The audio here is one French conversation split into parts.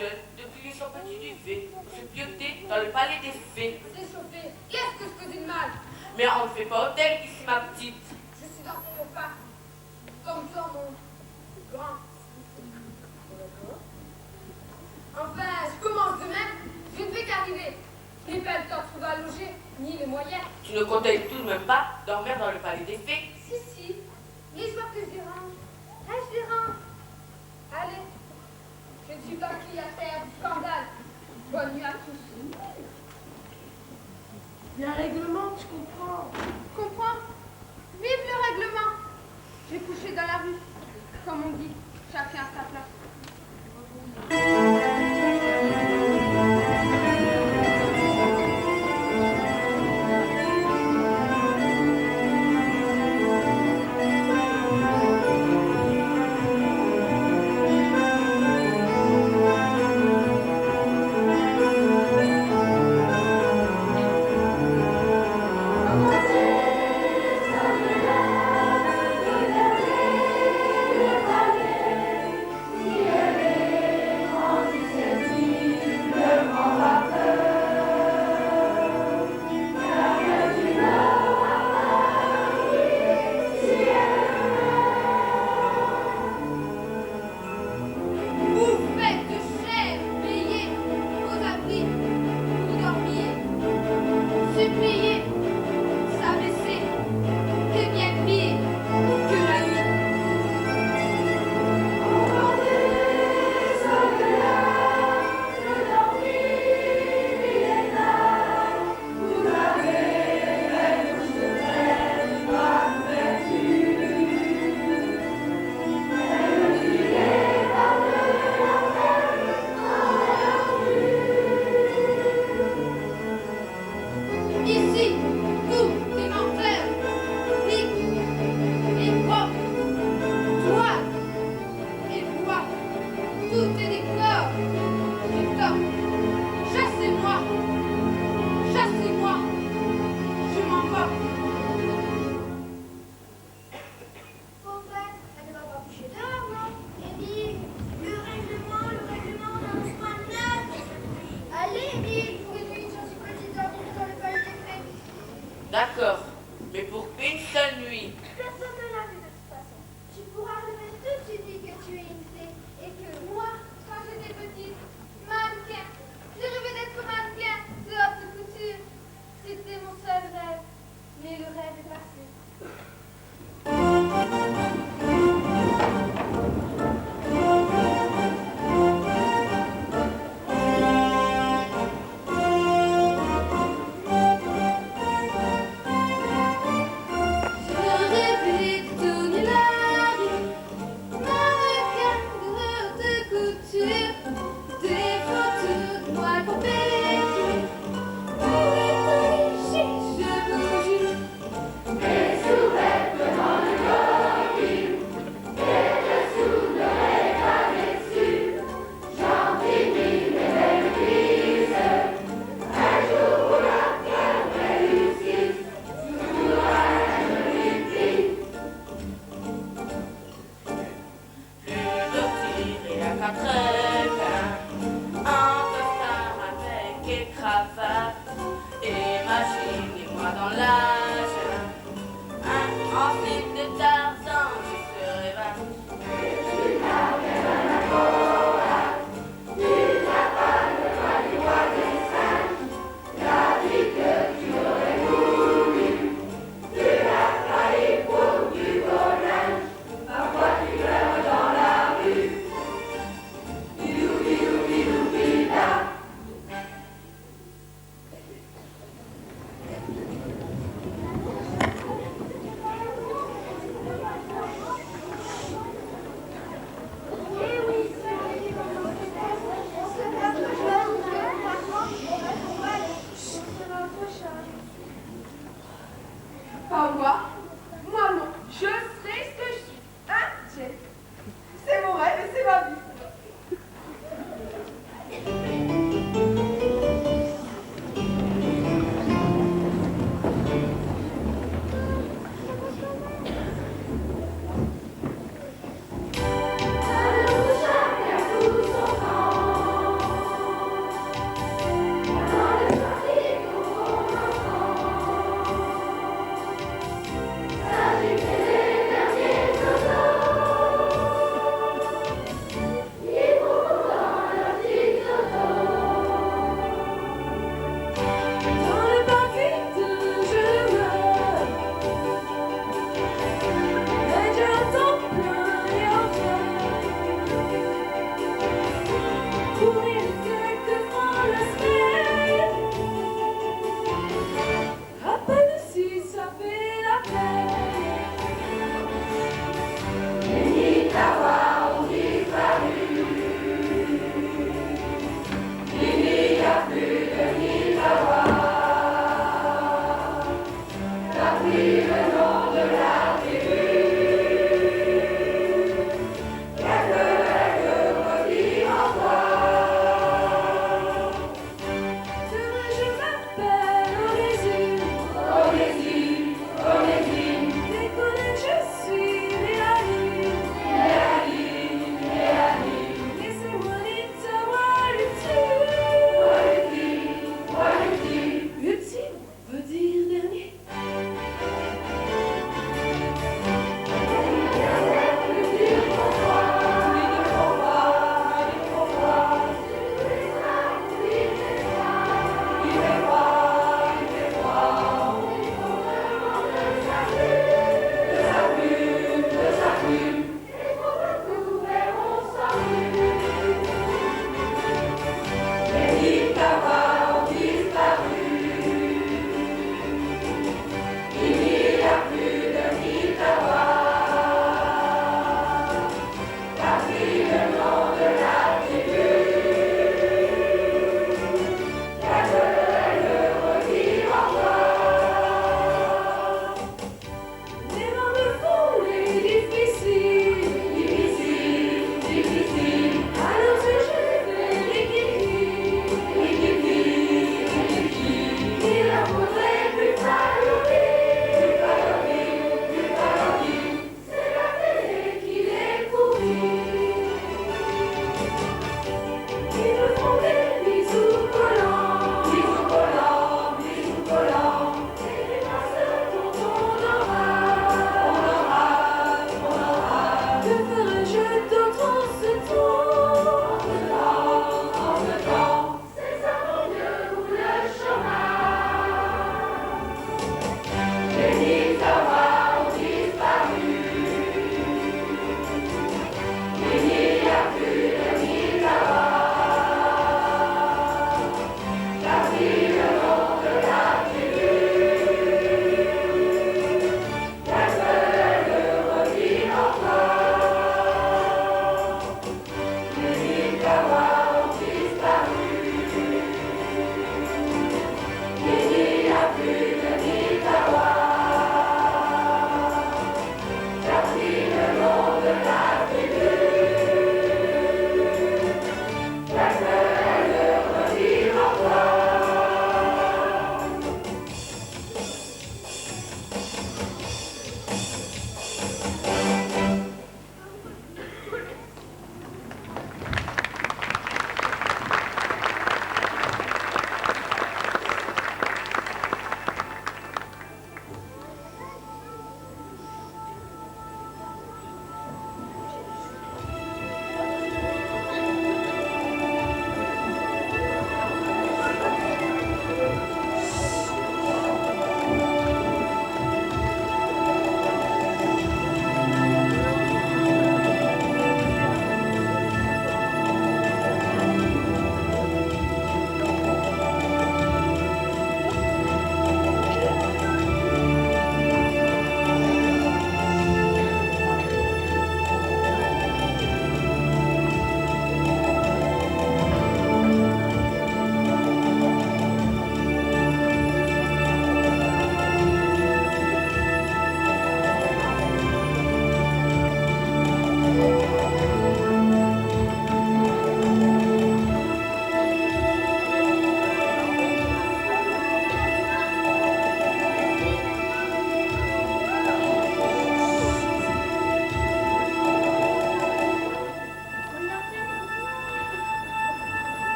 seule, depuis son petit duvet, pour se piauter dans le palais des fées. S'échauffer, qu'est-ce que je faisais de mal? Mais on ne fait pas hôtel ici, ma petite. Je suis dans ton repas, comme toi, mon grand. Enfin, je commence de même, je ne fais qu'arriver. Je n'ai pas le temps de trouver à loger, ni les moyens. Tu ne comptais tout de même pas dormir dans le palais des fées. Si, mais je vois que je dérange. Ah, je dérange. Allez, je ne suis pas criataire du scandale. Bonne nuit à tous. Il y a un règlement, tu comprends. Comprends? Vive le règlement. J'ai couché dans la rue. Comme on dit, chacun à sa place. D'accord, mais pour une seule nuit. Personne ne l'a vu de toute façon. Tu pourras relever toute tu dis que tu es une fée et que Moi, quand j'étais petite, mannequin. J'ai rêvé d'être mannequin de haute couture. C'était mon seul rêve. Mais le rêve est passé.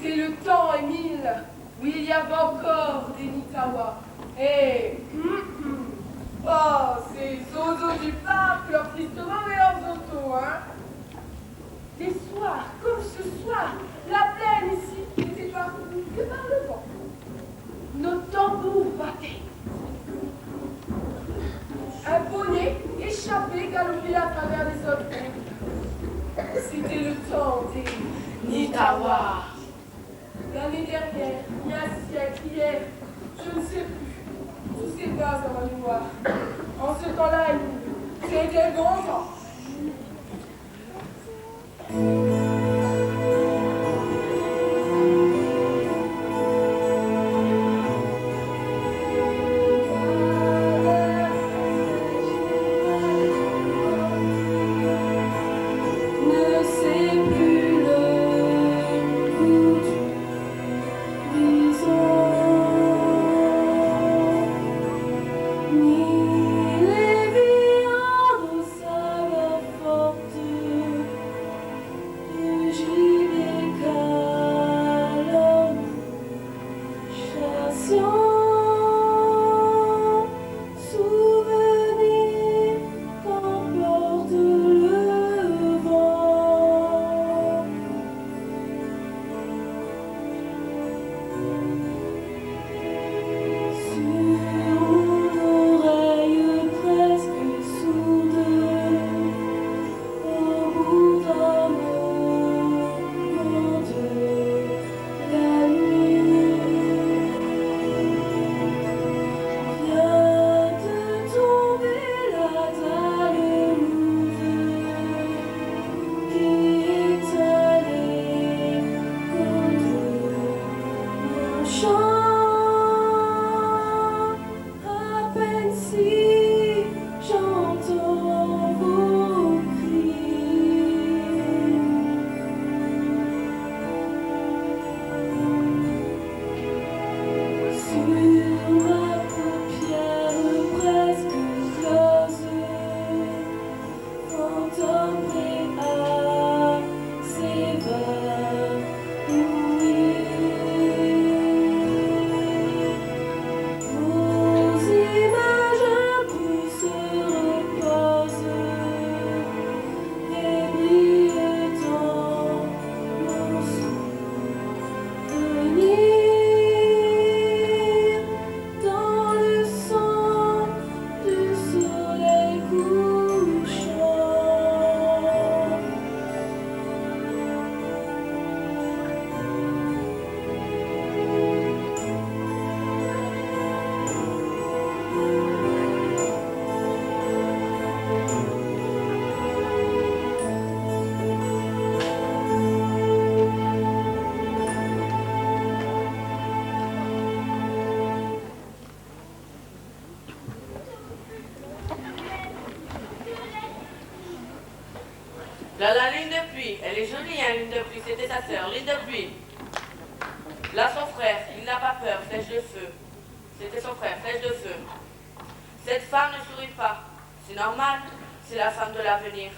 C'était le temps, Émile, où il y avait encore des Nitawa. Et oh, ces zozos du parc, leurs tristements et leurs autos, hein. Des soirs, comme ce soir, la plaine ici n'était parcourue que par le vent. Nos tambours battaient. Un poney échappé galopait à travers les autres. C'était le temps des Nitawa. L'année dernière, il y a un siècle, hier, je ne sais plus. Tout s'efface dans ma mémoire. En ce temps-là, c'était bon temps. Là, la lune de pluie, elle est jolie, hein, lune de pluie, c'était sa sœur, lune de pluie. Là, son frère, il n'a pas peur, flèche de feu. C'était son frère, flèche de feu. Cette femme ne sourit pas, c'est normal, c'est la femme de l'avenir.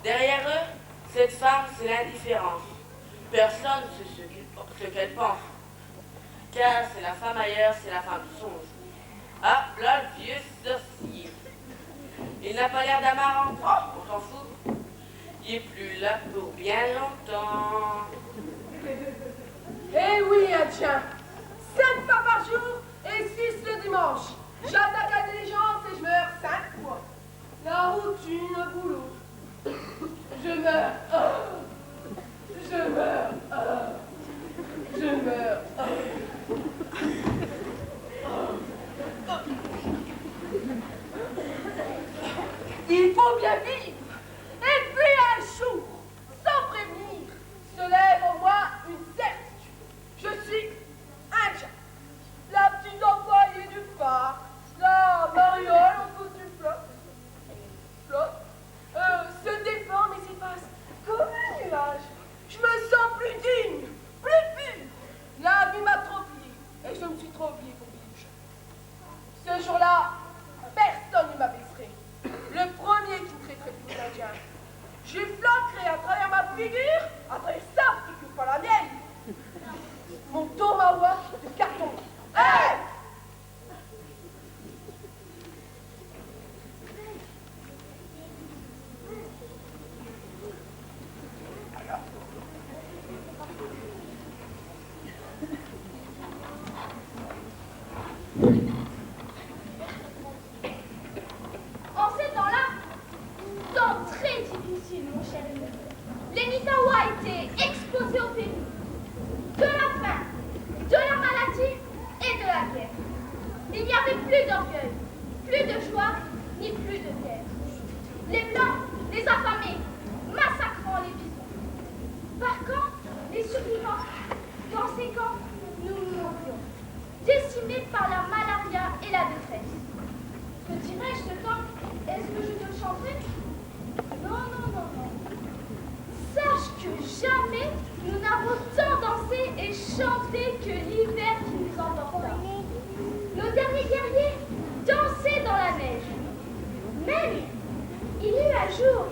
Derrière eux, cette femme, c'est l'indifférence. Personne ne sait ce qu'elle pense. Car c'est la femme ailleurs, c'est la femme du songe. Ah, là, le vieux sorcier. Il n'a pas l'air d'un marrant, on s'en fout. Il est plus là pour bien longtemps. Eh oui, un tien. 7 fois par jour et 6 le dimanche. J'attaque la diligence et je meurs 5 fois. La routine, le boulot. Je meurs. Je meurs. Je meurs. Il faut bien vivre. Et puis un jour, sans prévenir, se lève en moi une certitude. Je suis indien. La petite employée du parc. La mariole au bout du flot. Se déforme et s'efface comme un nuage. Je me sens plus digne, plus pure. La vie m'a trop plié et je me suis trop oublié pour vivre. Ce jour-là, personne ne m'abaisserait. Le premier qui me traiterait pour l'Indien. Je flanquerai à travers ma figure, à travers sa figure, pas la mienne. temps très difficile, mon cher ami. Les Nitawa étaient exposés au péril, de la faim, de la maladie et de la guerre. Il n'y avait plus d'orgueil, plus de joie, ni plus de terre. Les Blancs, les affamés, massacrant les bisons. Par camp, les survivants, dans ces camps, nous mourions, décimés par la malaria et la détresse. Que dirais-je ce temps? Est-ce que je te le chanterai? Non, non, non, non. Sache que jamais nous n'avons tant dansé et chanté que l'hiver qui nous emporta. Nos derniers guerriers dansaient dans la neige. Même, il y eut un jour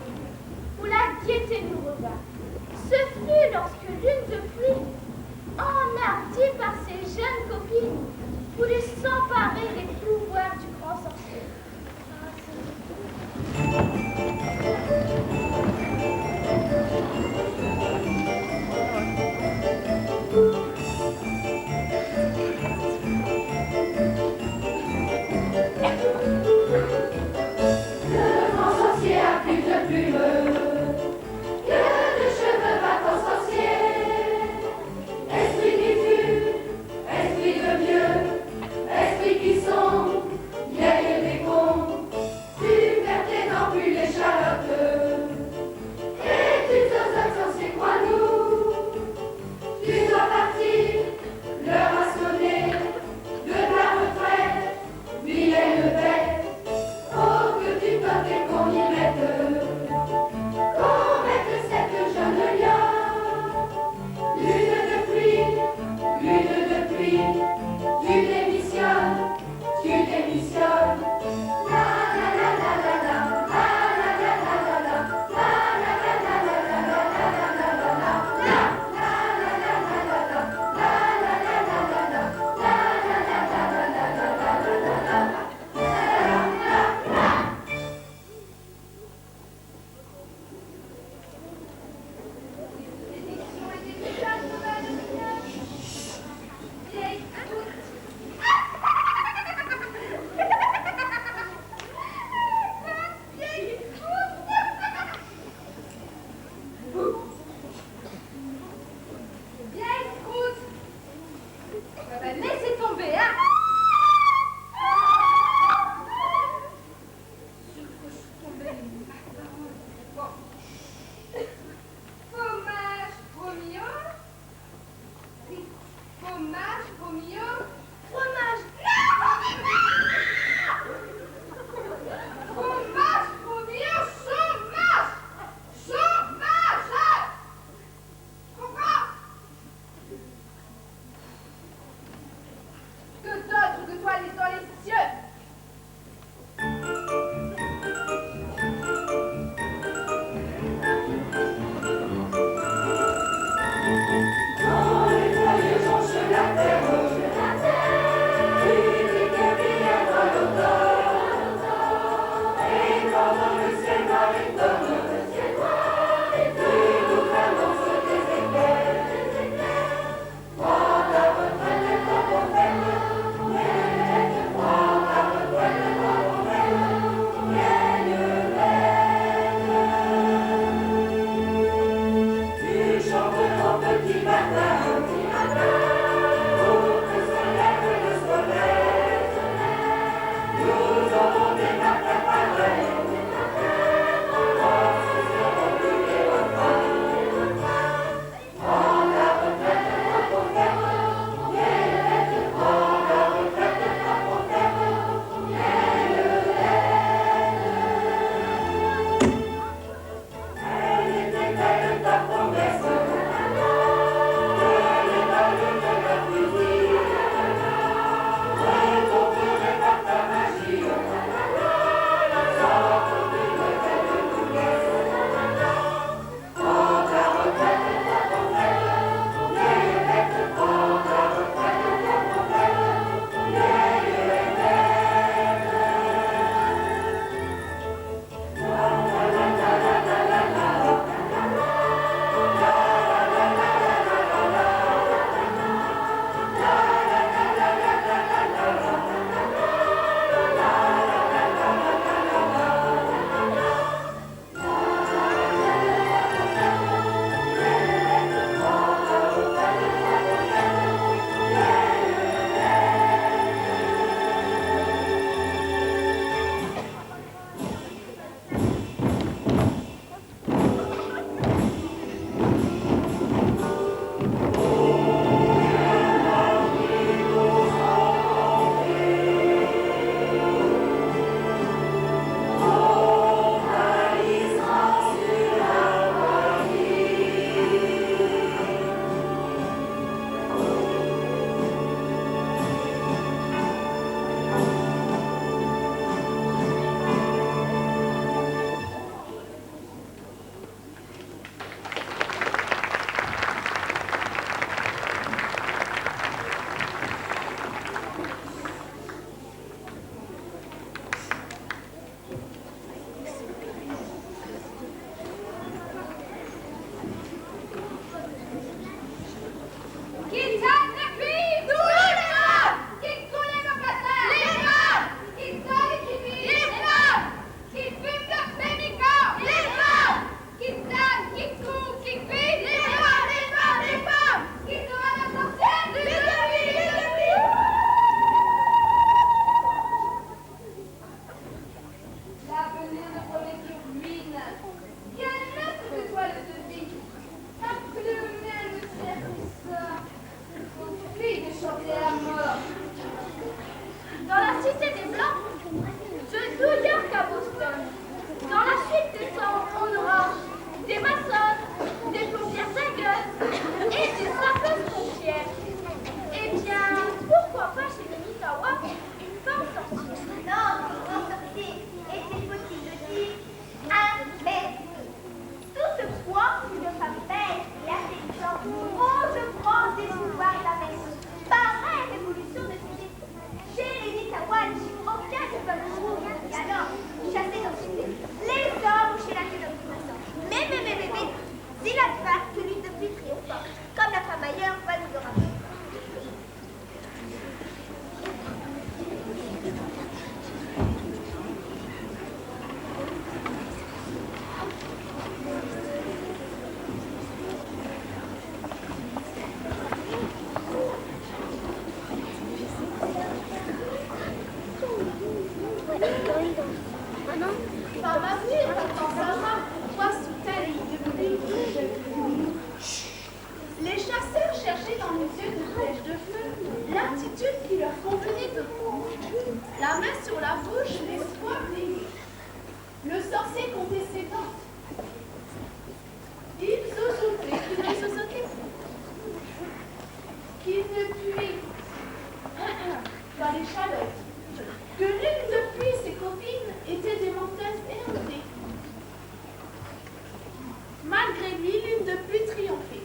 plus triompher.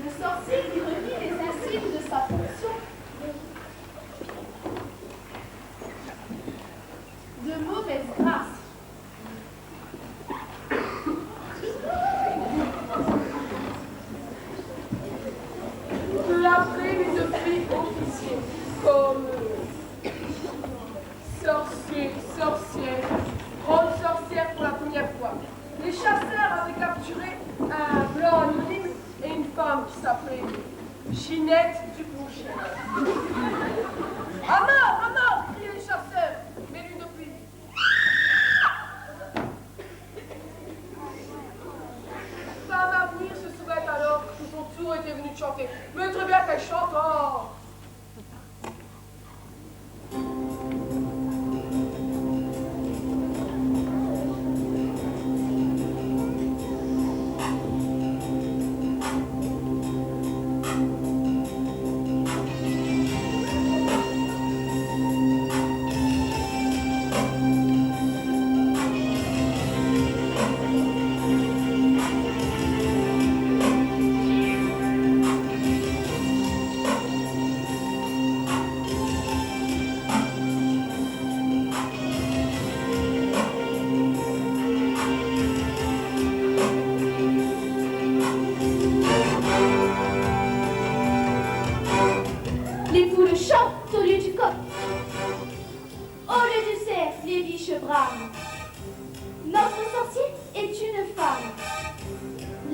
Le sorcier lui remit les insignes de sa fonction. De mauvaise grâce. Peu après, les deux filles officiers, comme sorcier, sorcière, grande sorcière pour la première fois. Les chasseurs avaient capturé un blanc anonyme et une femme qui s'appelait Ginette Dupoucher. À mort, criaient les chasseurs, mais l'une de plus. Femme à venir se serait alors que son tour était venu de chanter. Mais très bien qu'elle chante, oh. Les poules chantent au lieu du coq. Au lieu du cerf, les biches brament. Notre sorcier est une femme.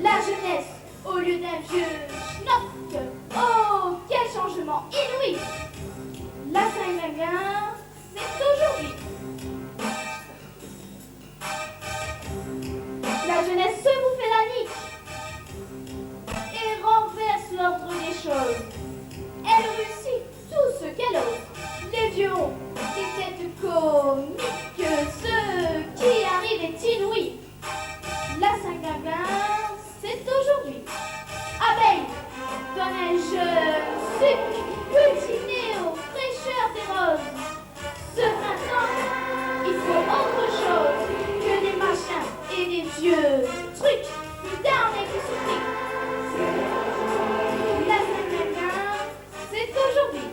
La jeunesse au lieu d'un vieux schnock. Oh, quel changement inouï! La Saint-Gingin, c'est aujourd'hui. La jeunesse se bouffe la nique et renverse l'ordre des choses. Elle réussit tout ce qu'elle ose. Les vieux ont des têtes comiques, ce qui arrive est inouï. La Saint-Gingin, c'est aujourd'hui. Abeille, donne un jeune sucre, cultivé aux fraîcheurs des roses. Ce printemps, il faut autre chose que des machins et des vieux trucs d'armes qui s'oublient. La Saint-Gingin, c'est aujourd'hui.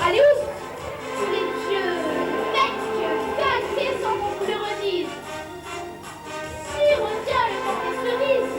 Allez, ouf! Tous les vieux mecs cassés sans qu'on vous le redise. Si revient le temps des cerises,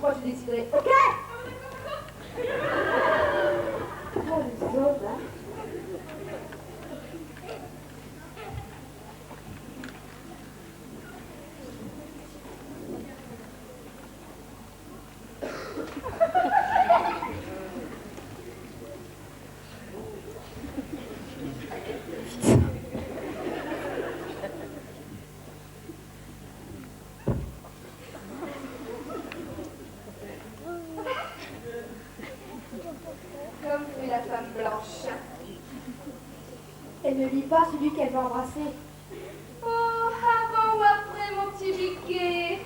fois je déciderai. Ok? Oh, les autres, hein? Comme fait la femme blanche. Elle ne lit pas celui qu'elle va embrasser. Oh, avant ou après mon petit biquet.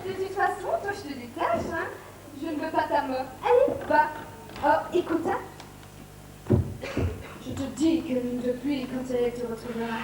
De toute façon, toi je te détache, hein. Je ne veux pas ta mort. Allez, va. Oh, écoute ça. Je te dis que lune de pluie quand elle te retrouvera.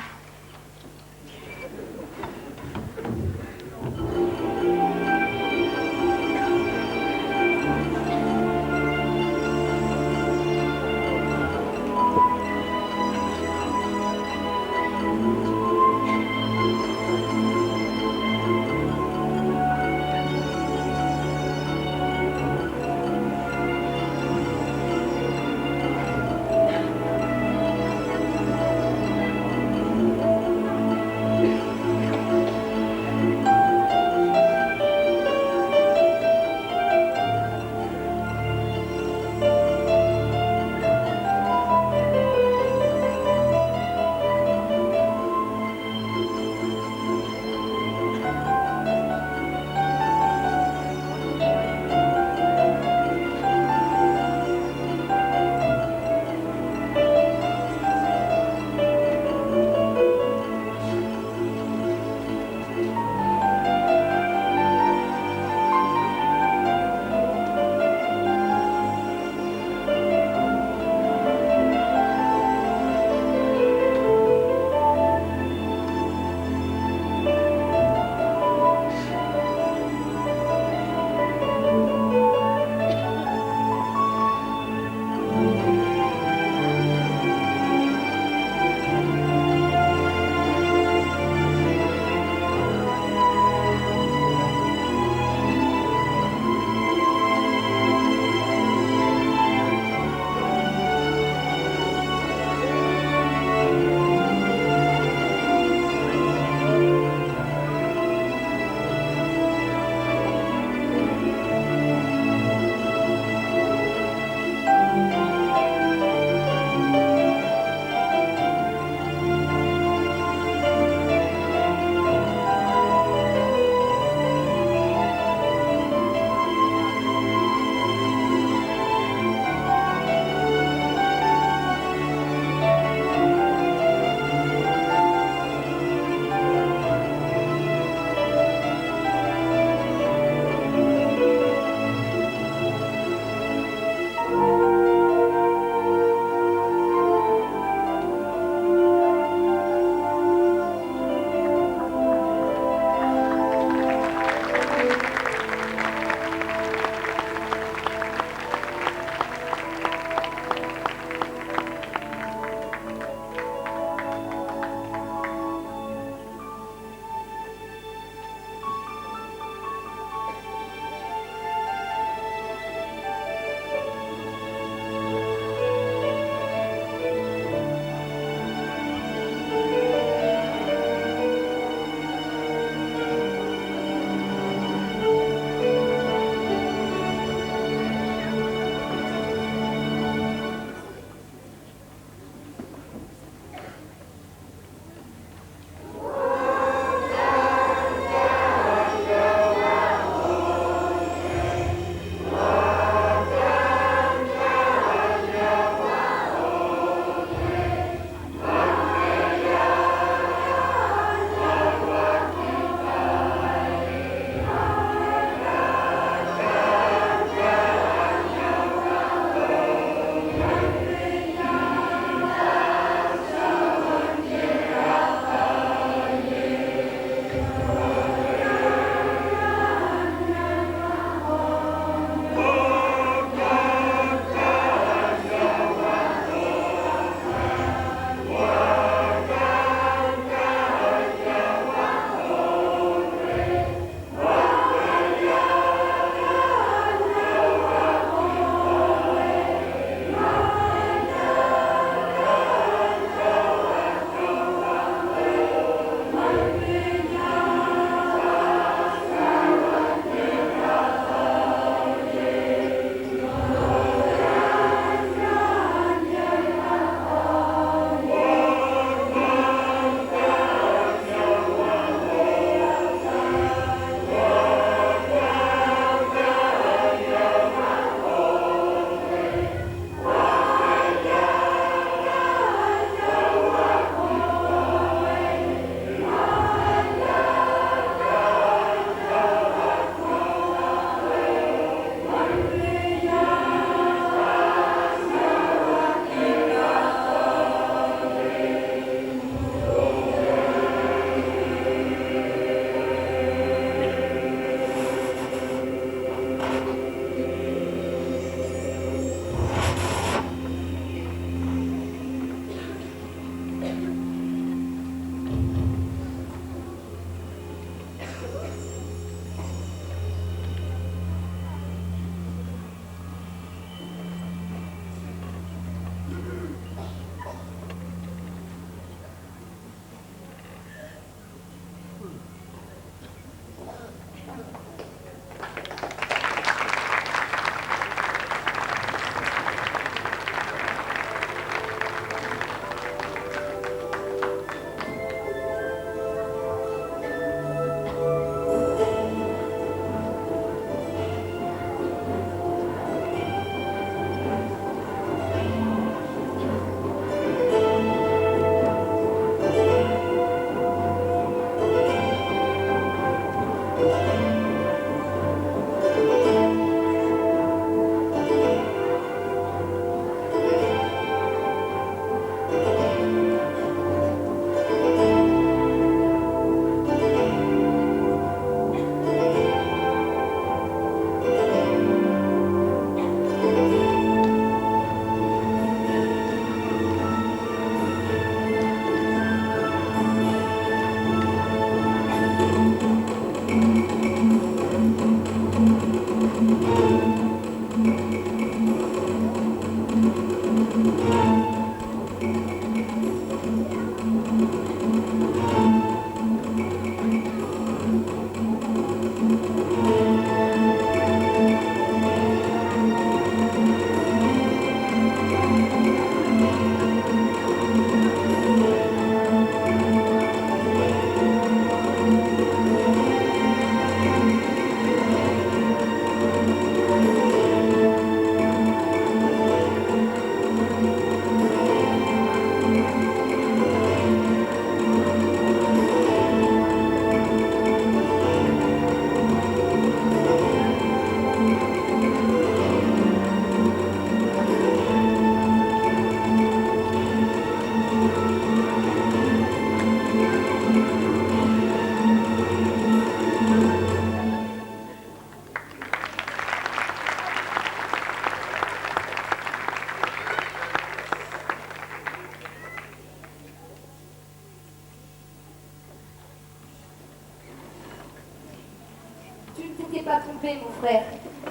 t'étais pas trompé, mon frère.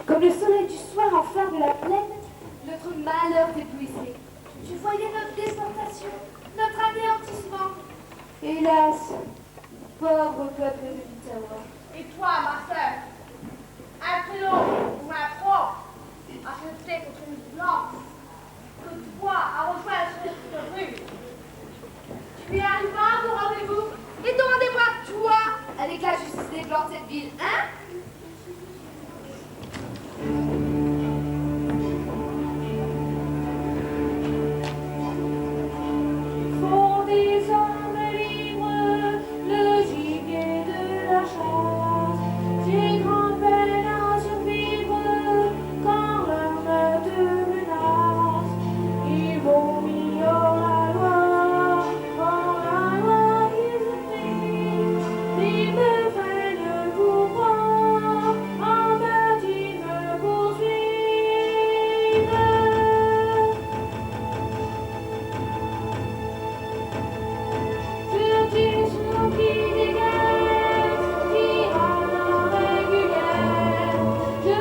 Comme le soleil du soir en phare de la plaine, notre malheur t'éblouissait. Tu voyais notre déportation, notre anéantissement. Hélas, pauvre peuple de l'Ottawa. Et toi, ma sœur, un prénom ou un prof, acheté contre une blanche, que toi à rejoindre cette rue. Tu es arrivé à ton rendez-vous et ton rendez-vous à toi Avec la justice des blancs de cette ville, hein? Font des hommes libres le gibier de la chasse. J'ai grand peine à survivre quand leur meute menace. Ils vont mis hors la loi qu'ils utilisent. Ils me freinent pour moi, en meurtre ils me poursuivent. Sur du snow qui dégaine, tyranne régulière, je ne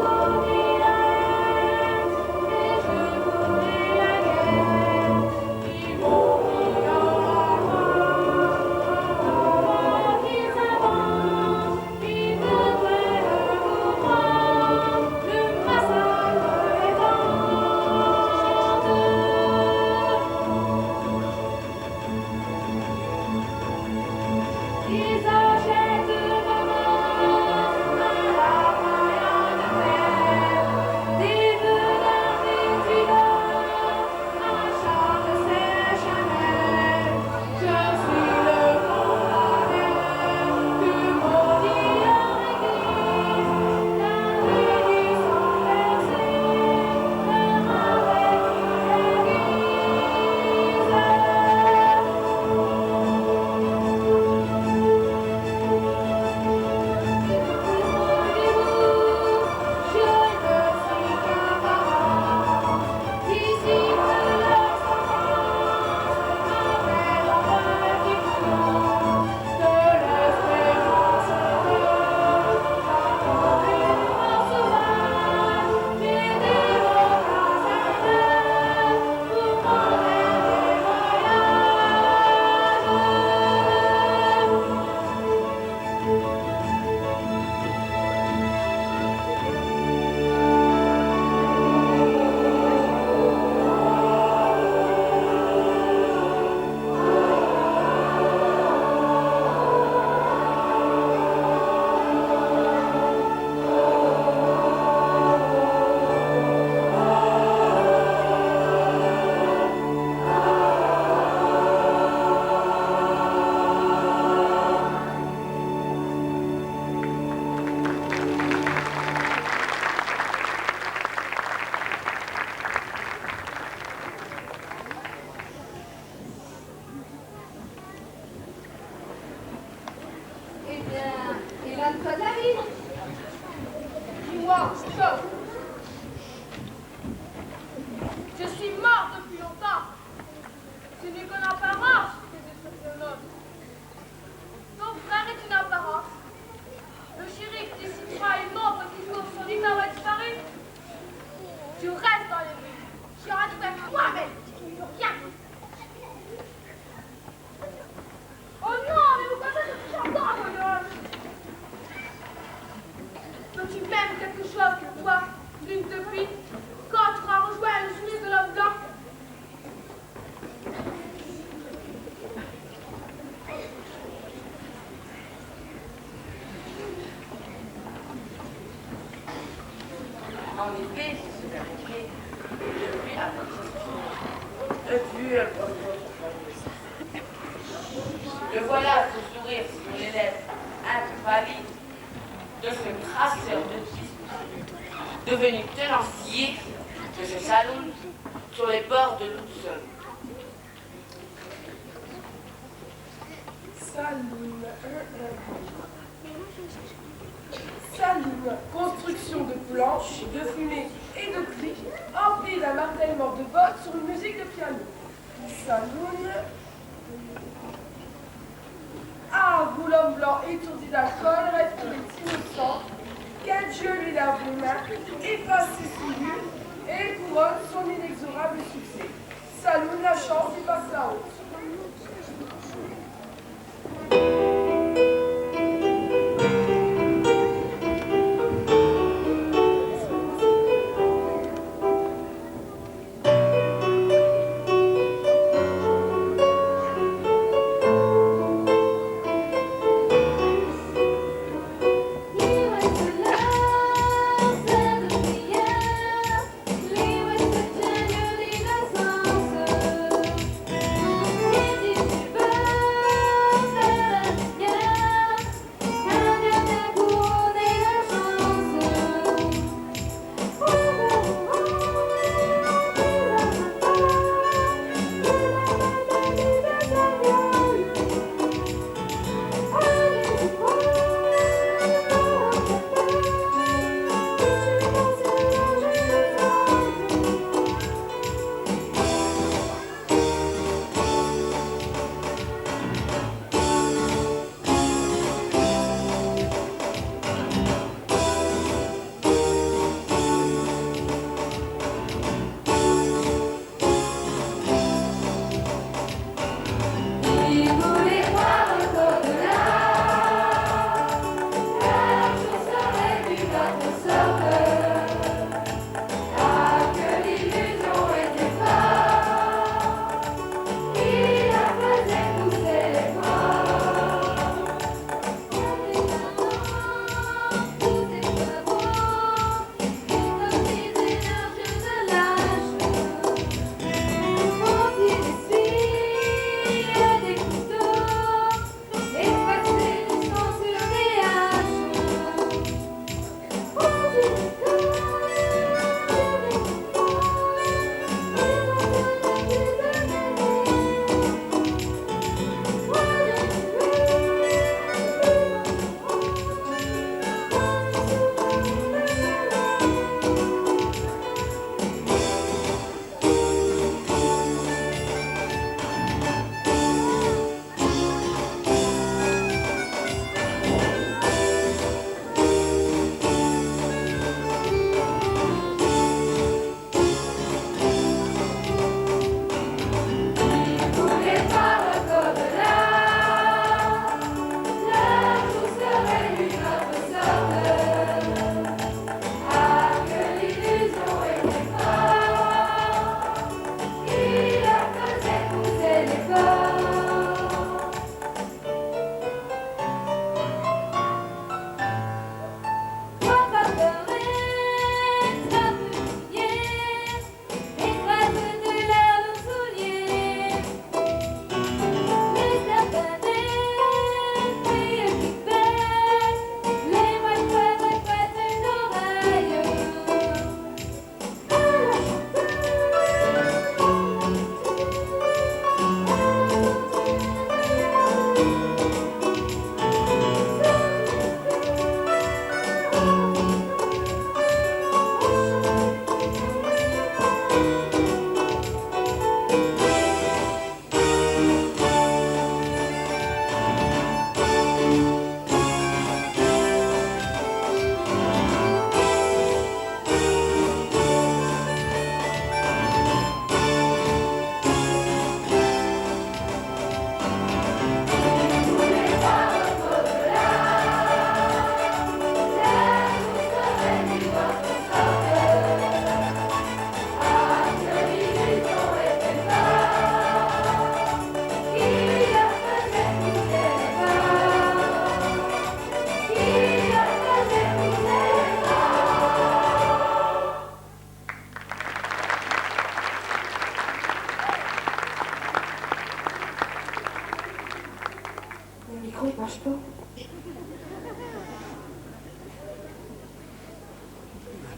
connais la haine, mais je connais la guerre. Ils m'ont mis dans la mort qu'ils inventent, ils me prennent pour moi, le massacre est tente. Ils achètent ma mort à la moyenne de fer, des venin fétideurs à l'achat de ces chanelles. Je suis le condamné que maudit leur église, d'un lit sans verser, leur avec je ne suis qu'un parent, disciple de leur sentence, avec un petit bout de l'espérance heureuse. J'entends une voix sauvage, j'ai des mocassins neufs pour mon dernier voyage. Eh bien, éloigne-toi de la ville. Dis-moi, stop. Je suis mort depuis longtemps. Ce n'est qu'une apparence que je suis un homme. Ton frère est une apparence. Le shérif décidera une ombre qui sauve son Itawa disparu. Je reste dans les rues. Je reste avec moi-même. Rien. Oh non, mais vous pensez que je suis encore mon homme. Peux-tu même quelque chose que toi, l'une depuis, quand tu auras rejoint le souvenir de l'homme blanc? En effet, c'est ce qu'a compris. Depuis elle porte le voilà, ce sourire sur les lèvres impallides de ce traceur de piste, devenu tenancier de ce saloon sur les bords de l'Hudson. Saloon, construction de planches, de fumée et de cris, emplis d'un martèlement de bottes sur une musique de piano. Saloon. Ah, vous l'homme blanc étourdi d'alcool, reste innocent, Dieu lui lave les mains, efface ses souillures et couronne son inexorable succès. Saloum la chance et passe la honte.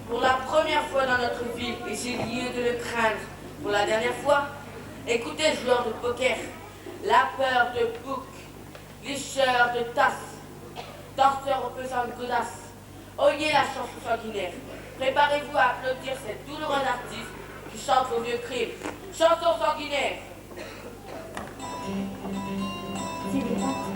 Pour la première fois dans notre ville, et j'ai lieu de le craindre, pour la dernière fois, écoutez, joueurs de poker, la peur de bouc, licheurs de tasse, danseurs aux pesantes godasses, oyez la chanson sanguinaire. Préparez-vous à applaudir cette douloureuse artiste qui chante vos vieux crimes. Chanson sanguinaire. C'est des pattes.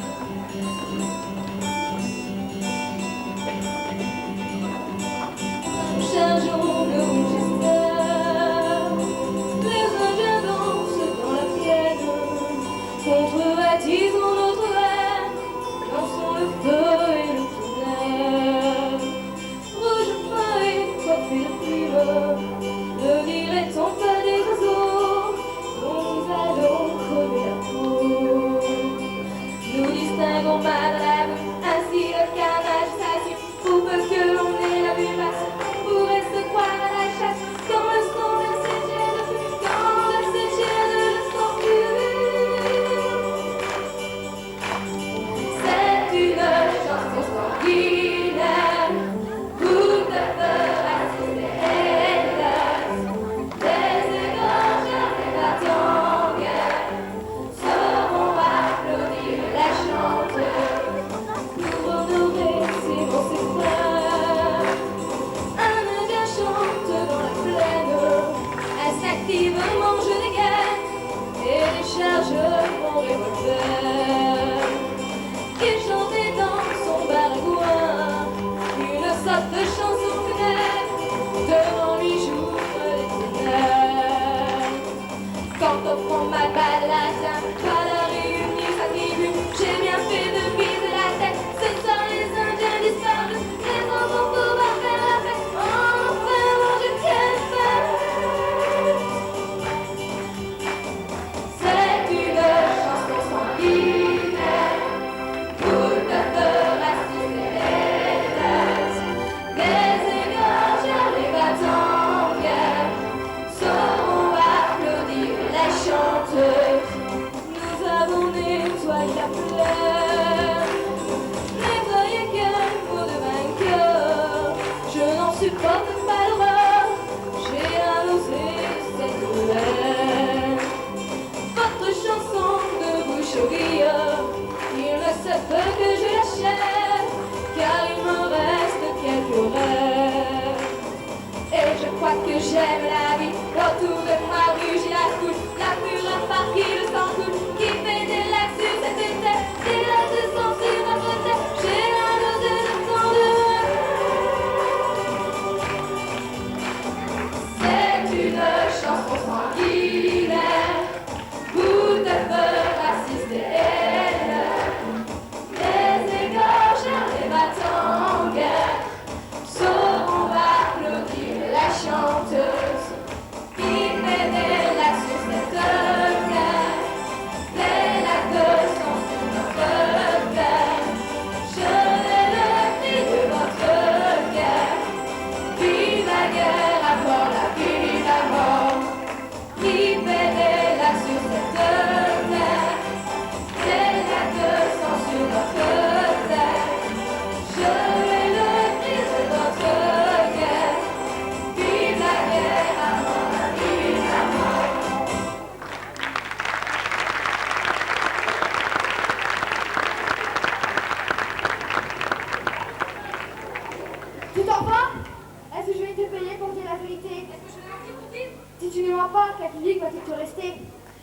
vérité. Est-ce que je vais mentir, Courtine? Si tu ne mens pas, catholique va-t-il te rester?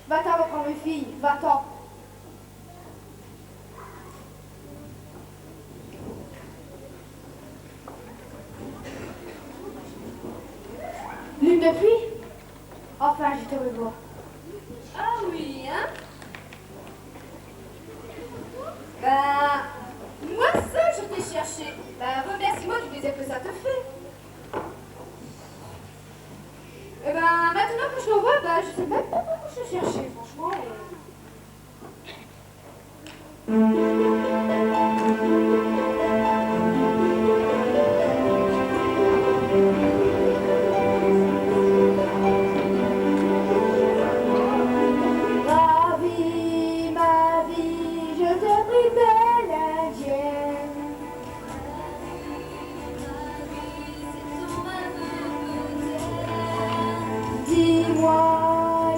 Va-t'en reprendre une fille, va-t'en. Lune de pluie? Enfin, je te revois. Ah oui, hein? Ben, moi seule je t'ai cherché. Ben, remercie-moi du plaisir que ça te fait. Eh ben, maintenant que je te vois, ben, je sais même pas pourquoi je te cherchais, franchement. Ma vie, je te prie, belle indienne. Dis-moi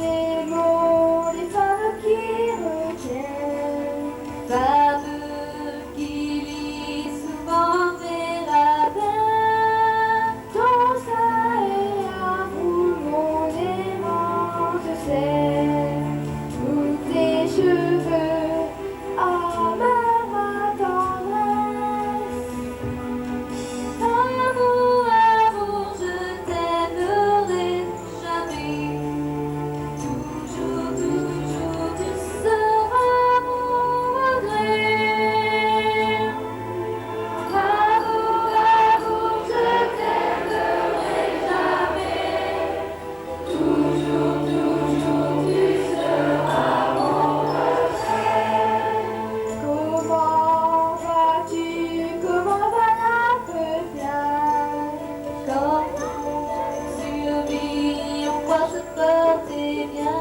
les mots des femmes qui retiennent. Femmes qui lisent souvent des rapins. Ton sein et un fou, mon aimant te sert. Tous tes cheveux à ma tendresse. Amour, amour, je t'aimerai jamais. Toujours, toujours, tu seras mon regret. Amour, amour, je t'aimerai jamais. Toujours, toujours, tu seras mon regret. Comment vas-tu? Comment va la peuplade? Quand on survit, on croit se porter bien.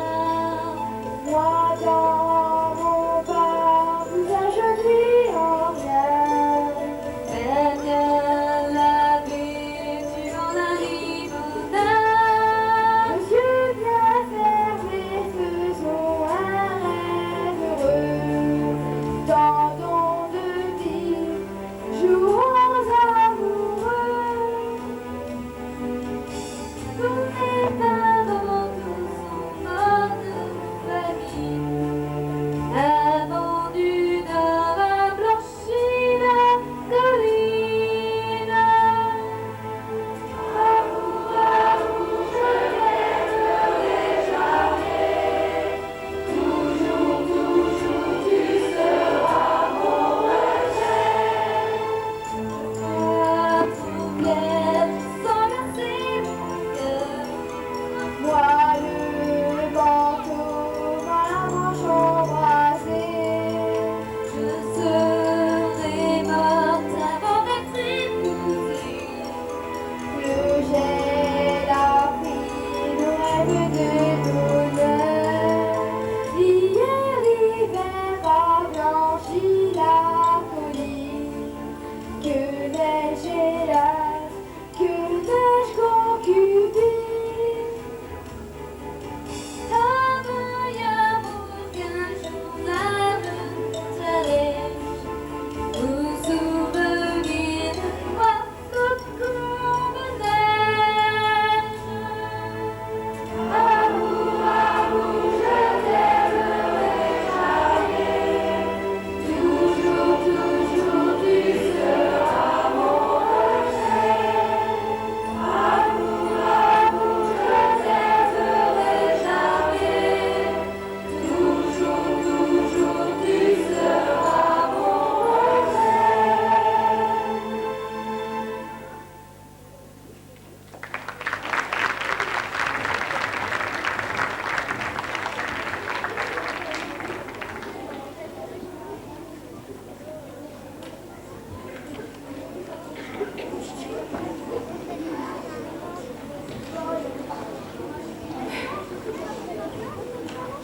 Moi dans mon bar, visage lui en rien. Mais bien lavé, tu en arrives là. Les yeux bien fermés, faisons un rêve heureux. Tendons de vie, jouons amoureux. Tous mes parents, tous sont morts de famille. Avant du nord a blanchi la colline. Amour, amour, je t'aimerai jamais. Toujours, toujours, tu seras mon regret. Toi, paupière, sans verser mon cœur. Moi, le manteau, ma manche embrasée. Je serai morte avant d'être épousée. Que j'ai appris le rêve de bonheur. Hier, l'hiver a blanchi la colline. Que neige hélas, que neige concubine. Amour, qu'un journal s'arrête. Au souvenir de moi, coucou de neige. Amour, amour, je t'aimerai jamais. Toujours, toujours, tu seras mon regret. Amour, amour, je t'aimerai jamais. Toujours, toujours, tu seras mon regret.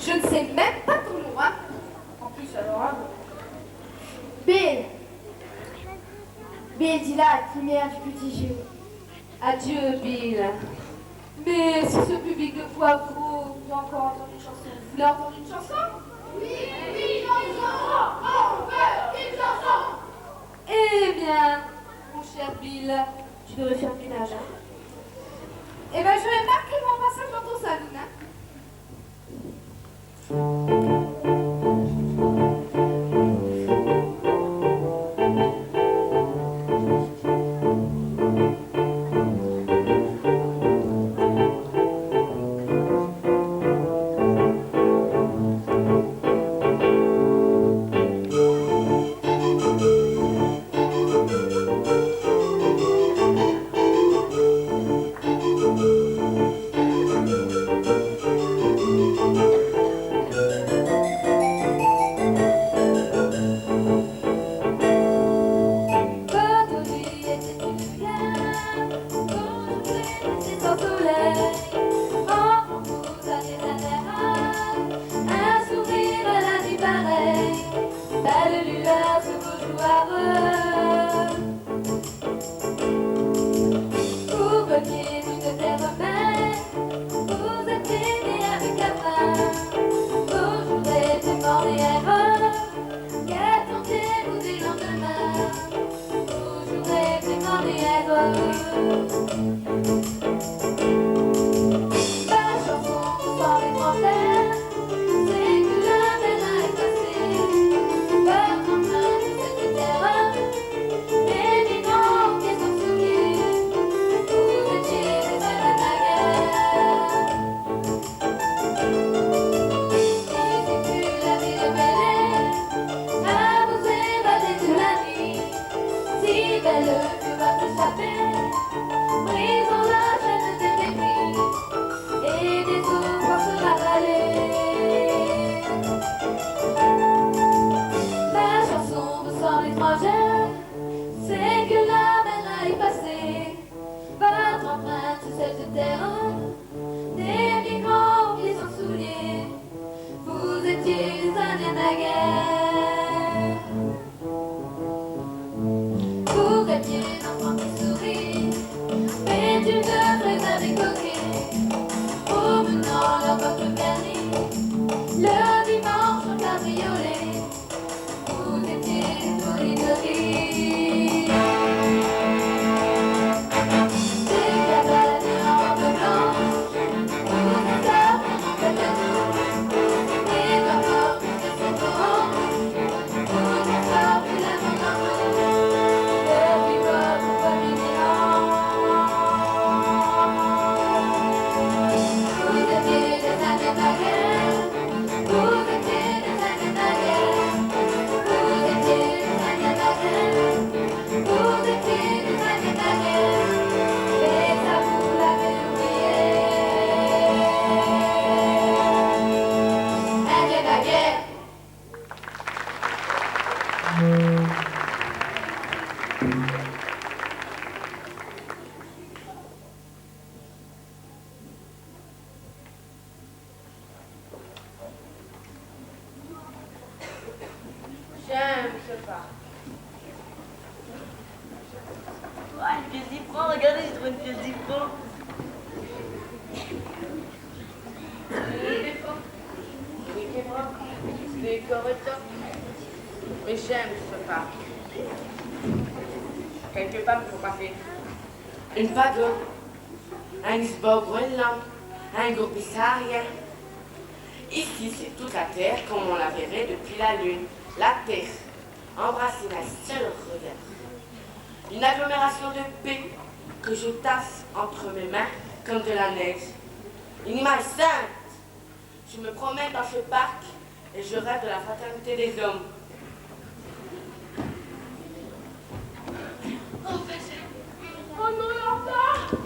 Je ne sais même pas ton nom, hein? En plus, alors, hein? Bill! Bill, dis-la, lumière du petit Géo. Adieu, Bill. Mais si ce public de poivreaux veut encore entendre une chanson, vous voulez entendre une chanson? Oui, on veut une chanson. Eh bien, mon cher Bill, tu devrais faire le ménage, hein? Eh ben, je vais marquer mon passage dans ton salon, hein. J'aime ce pas. Ouais, une pièce d'y prend, regardez, j'ai trouvé une pièce d'y prend. C'est correct. Mais j'aime ce pas. Quelque part, il faut passer. Une pagode, un iceberg Groenland, un groupe Bissarien. Ici, c'est toute la Terre comme on la verrait depuis la Lune. La Terre, embrassée d'un seul regard. Une agglomération de paix que je tasse entre mes mains comme de la neige. Une image sainte. Je me promène dans ce parc et je rêve de la fraternité des hommes. Oh non, l'enfant!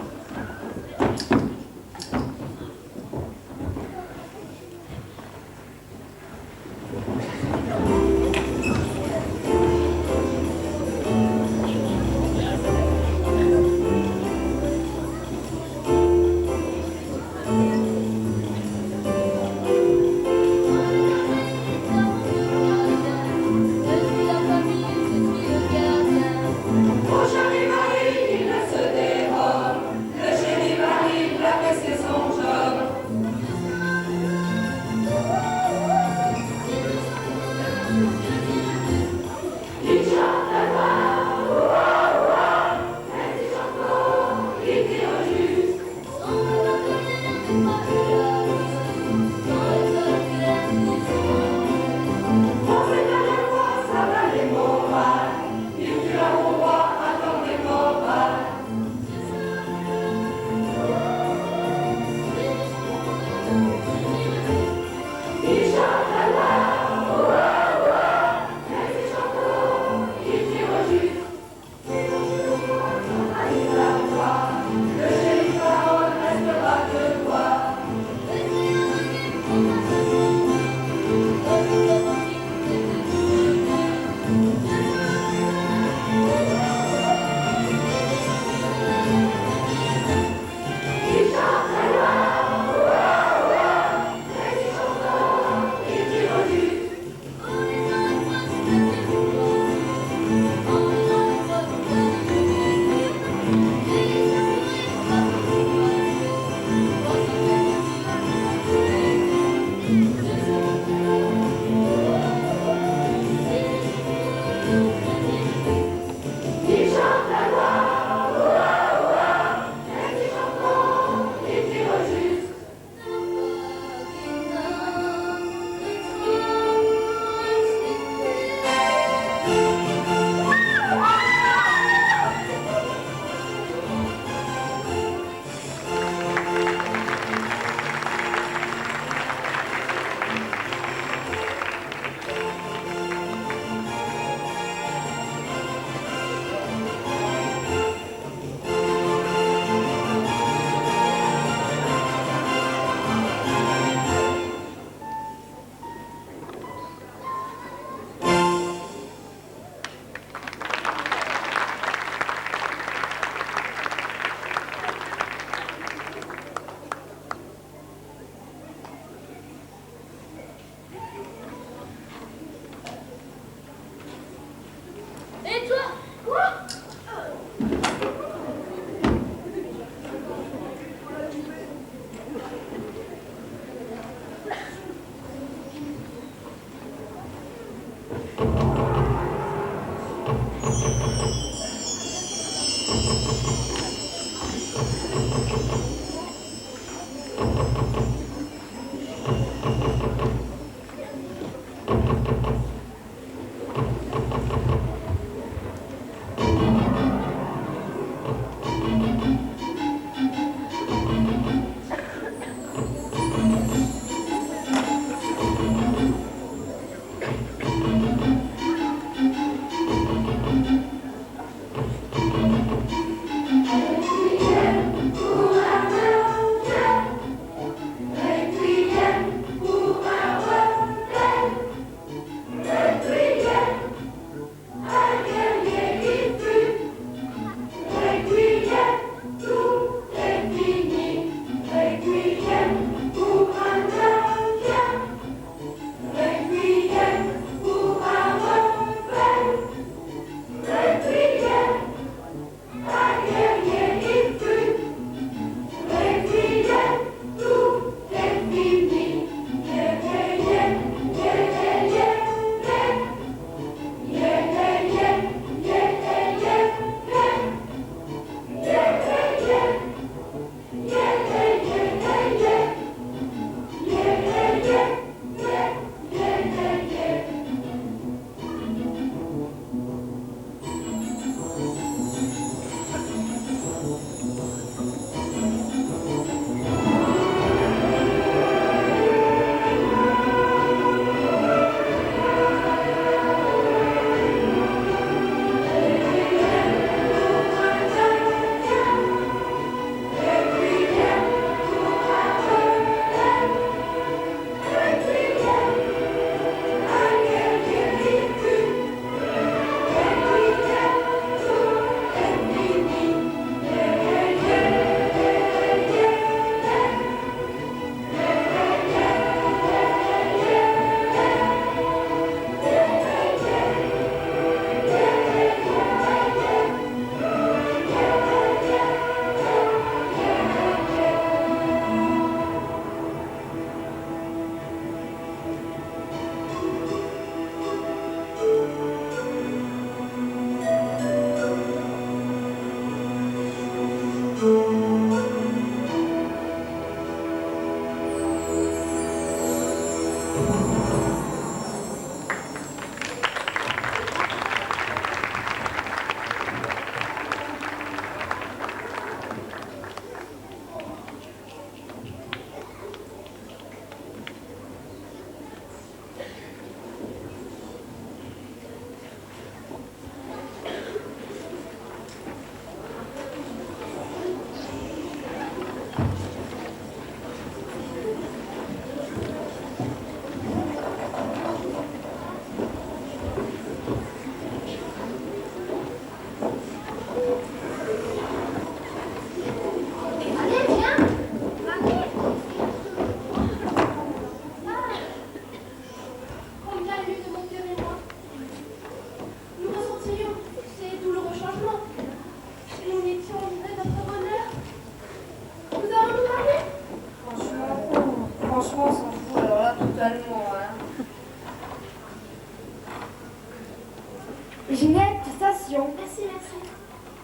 merci.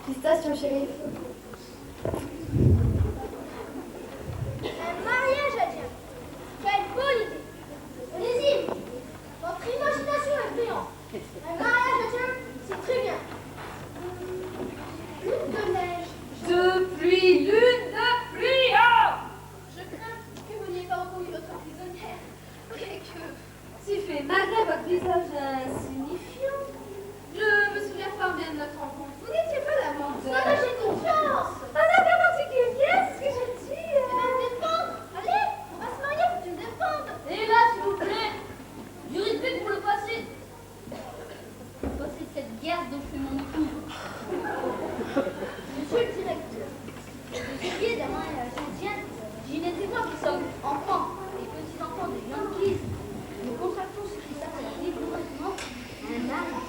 Félicitations, chérie. Un mariage à dire. Quelle bonne idée. Allez-y. Votre imagination est brillante. Un mariage à dire, c'est très bien. Lune de neige. De pluie, lune de pluie, oh! Je crains que vous n'ayez pas reconnu votre prisonnière. Et que... Tu fais malgré votre visage insignifiant. Je me souviens fort bien de notre rencontre. Vous n'étiez pas la menteur. Ah, j'ai confiance. Ah, d'accord, particulier, c'est ce que je dis. Tu vas me défendre. Allez, on va se marier, faut que tu me défendes. Et là, s'il vous plaît, du respect pour le passé. Le passé de cette guerre dont je suis mon épouse. Monsieur le directeur, le juillet d'un mariage indien, Ginette et moi qui sommes enfants et petits-enfants des Yankees, nous contractons ce qui s'appelle rigoureusement un mariage.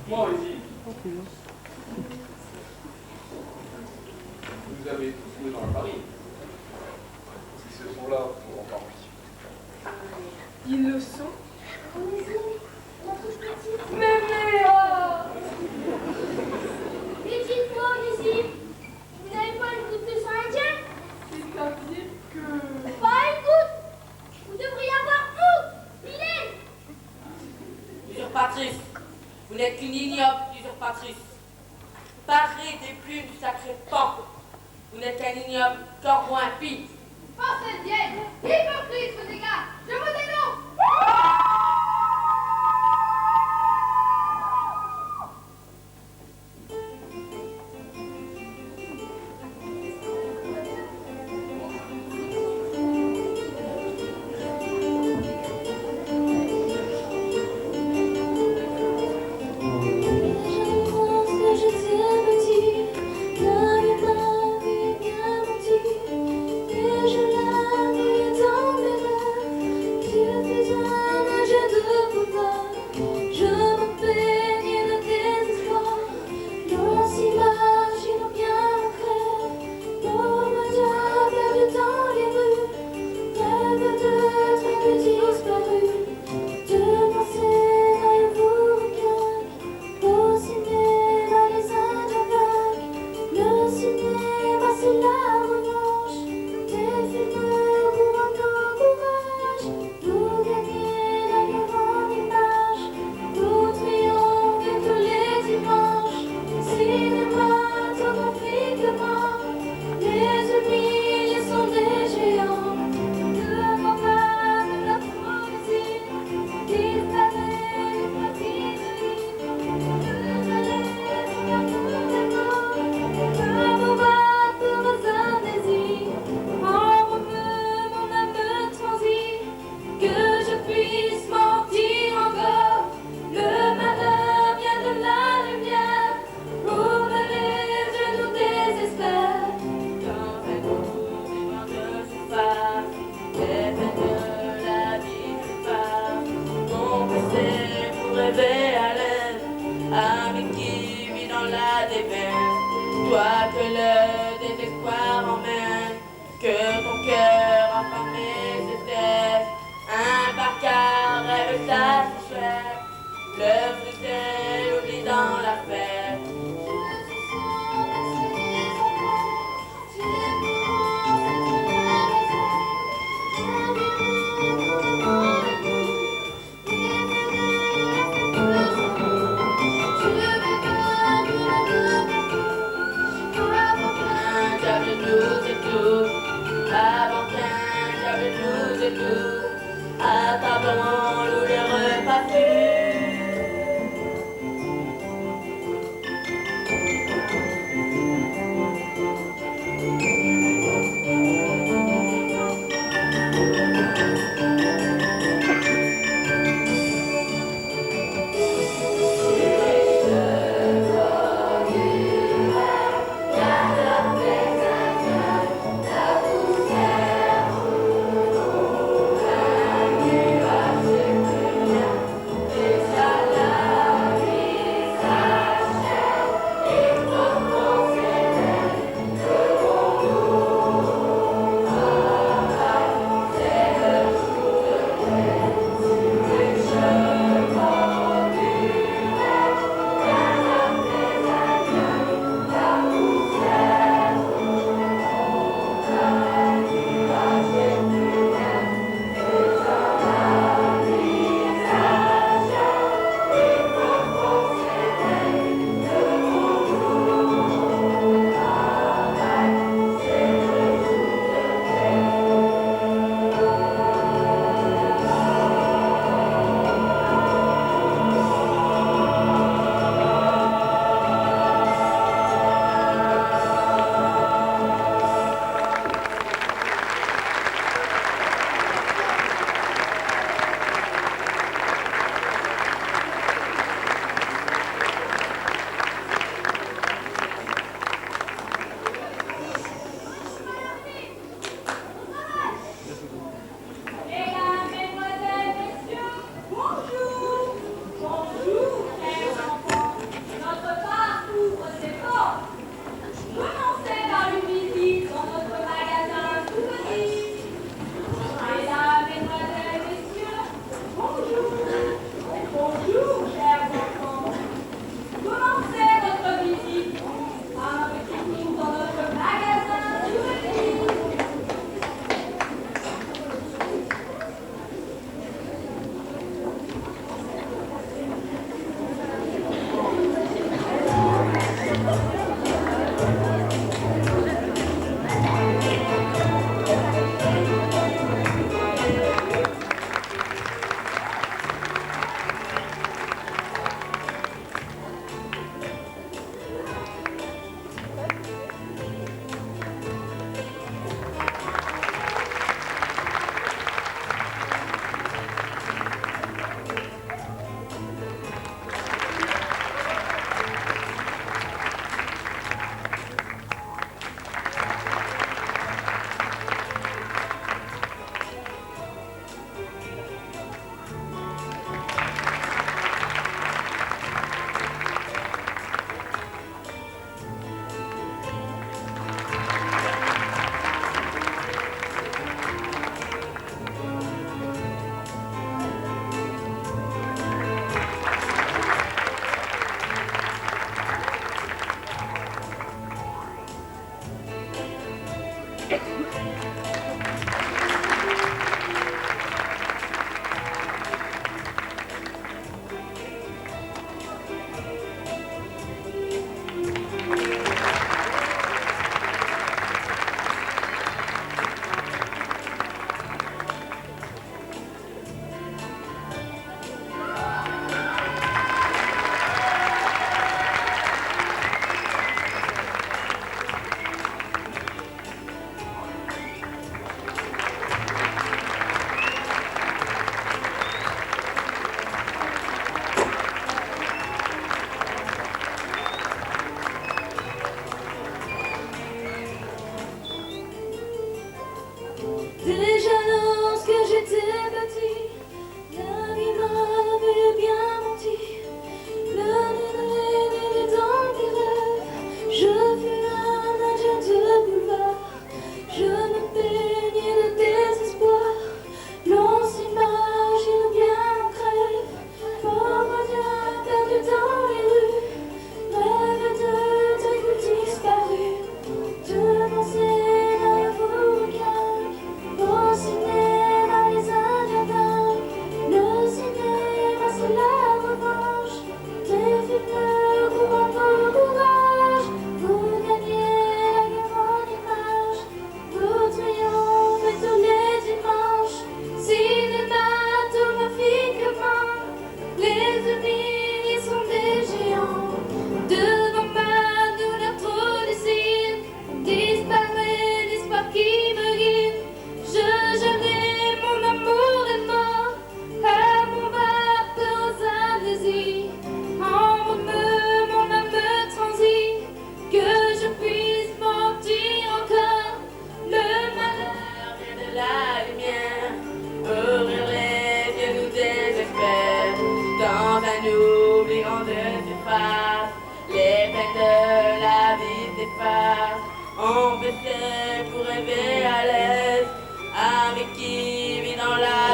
Moi aussi. Vous avez tous deux dans le pari. Ils se sont là pour en parler. Ils le sont. La touche petite. Mémé, oh! Et dites-moi, ici, vous n'avez pas une goutte de sang indien? C'est-à-dire que... Pas une goutte. Vous devriez avoir honte. Mylène. Usurpatrice, vous n'êtes qu'une ignoble usurpatrice. Parée des plumes du sacré pan, vous n'êtes qu'un ignoble corbeau impie. Pensez vieille, hypocrite, vos dégâts. Je vous dénonce. Toi que le désespoir emmène, que ton cœur affamé se taise, un bacard rêve satisfait, le fruité l'oublie dans la fête. À table nous les repas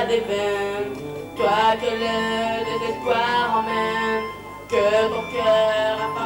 a des veines, toi que le désespoir emmène, que ton cœur a